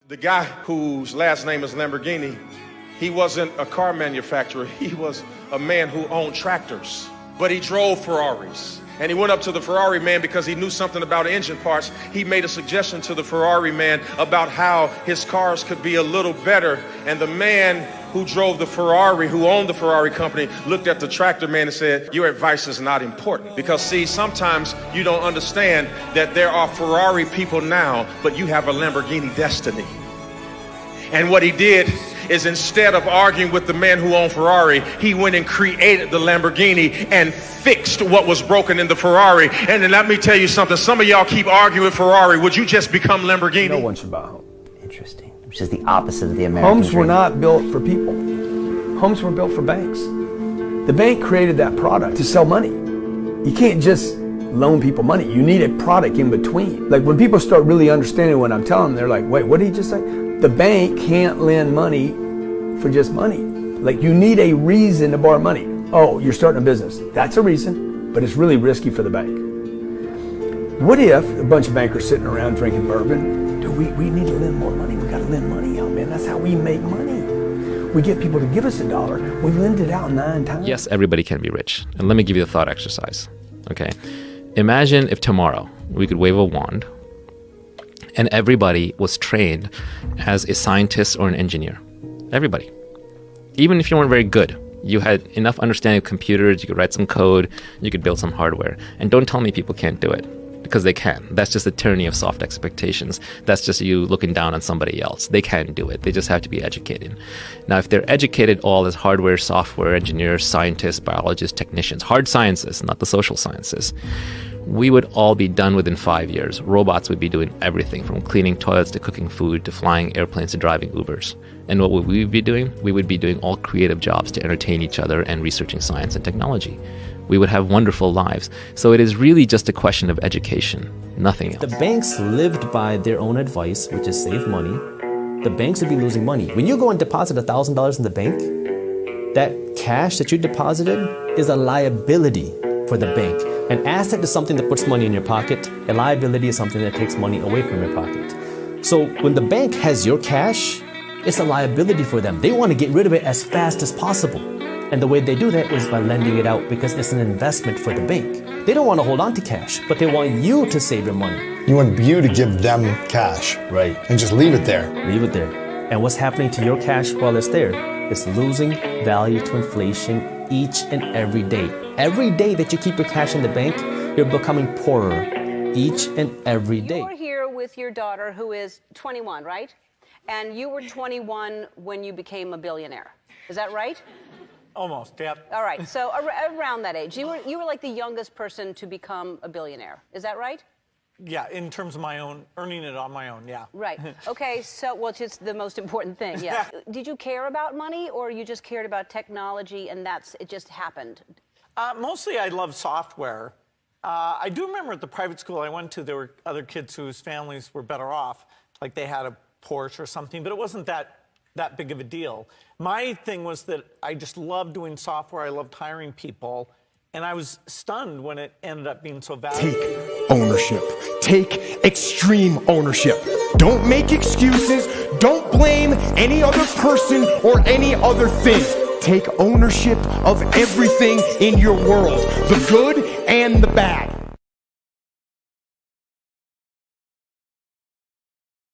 The guy whose last name is Lamborghini, he wasn't a car manufacturer. He was a man who owned tractors, but he drove Ferraris. And he went up to the Ferrari man because he knew something about engine parts. He made a suggestion to the Ferrari man about how his cars could be a little better. And the man who drove the Ferrari, who owned the Ferrari company, looked at the tractor man and said, your advice is not important. Because see, sometimes you don't understand that there are Ferrari people now, but you have a Lamborghini destiny. And what he did is, instead of arguing with the man who owned Ferrari, he went and created the Lamborghini and fixed what was broken in the Ferrari. And then let me tell you something, some of y'all keep arguing with Ferrari. Would you just become Lamborghini? No one should buy a home. Interesting. Which is the opposite of the American Homes dream. were not built for people. Homes were built for banks. The bank created that product to sell money. You can't just loan people money. You need a product in between. Like when people start really understanding what I'm telling them, they're like, wait, what did he just say? The bank can't lend money for just money. Like you need a reason to borrow money. Oh, you're starting a business. That's a reason, but it's really risky for the bank. What if a bunch of bankers sitting around drinking bourbon? Dude, we need to lend more money. We got to lend money out, man. That's how we make money. We get people to give us $1. We lend it out 9 times. Yes, everybody can be rich. And let me give you a thought exercise. Okay. Imagine if tomorrow we could wave a wand and everybody was trained as a scientist or an engineer. Everybody. Even if you weren't very good, you had enough understanding of computers, you could write some code, you could build some hardware. And don't tell me people can't do it, because they can. That's just the tyranny of soft expectations. That's just you looking down on somebody else. They can do it. They just have to be educated. Now, if they're educated all as hardware, software engineers, scientists, biologists, technicians, hard sciences, not the social sciences, we would all be done within 5 years. Robots would be doing everything from cleaning toilets to cooking food to flying airplanes to driving Ubers. And what would we be doing? We would be doing all creative jobs to entertain each other and researching science and technology. We would have wonderful lives. So it is really just a question of education, nothing else. The banks lived by their own advice, which is save money. The banks would be losing money. When you go and deposit $1,000 in the bank, that cash that you deposited is a liability for the bank. An asset is something that puts money in your pocket. A liability is something that takes money away from your pocket. So when the bank has your cash, it's a liability for them. They want to get rid of it as fast as possible. And the way they do that is by lending it out, because it's an investment for the bank. They don't want to hold on to cash, but they want you to save your money. You want you to give them cash. Right. And just leave it there. Leave it there. And what's happening to your cash while it's there? It's losing value to inflation each and every day. Every day that you keep your cash in the bank, you're becoming poorer each and every day. You're here with your daughter who is 21, right? And you were 21 when you became a billionaire. Is that right? Almost, yep. All right, so around that age, you were like the youngest person to become a billionaire. Is that right? Yeah, in terms of my own, earning it on my own, yeah. Right. Okay, so, well, it's just the most important thing, yeah. Did you care about money, or you just cared about technology and it just happened? Mostly I love software. I do remember at the private school I went to, there were other kids whose families were better off, like they had a Porsche or something, but it wasn't that big of a deal. My thing was that I just loved doing software, I loved hiring people, and I was stunned when it ended up being so valuable. Take ownership. Take extreme ownership. Don't make excuses. Don't blame any other person or any other thing. Take ownership of everything in your world, the good and the bad.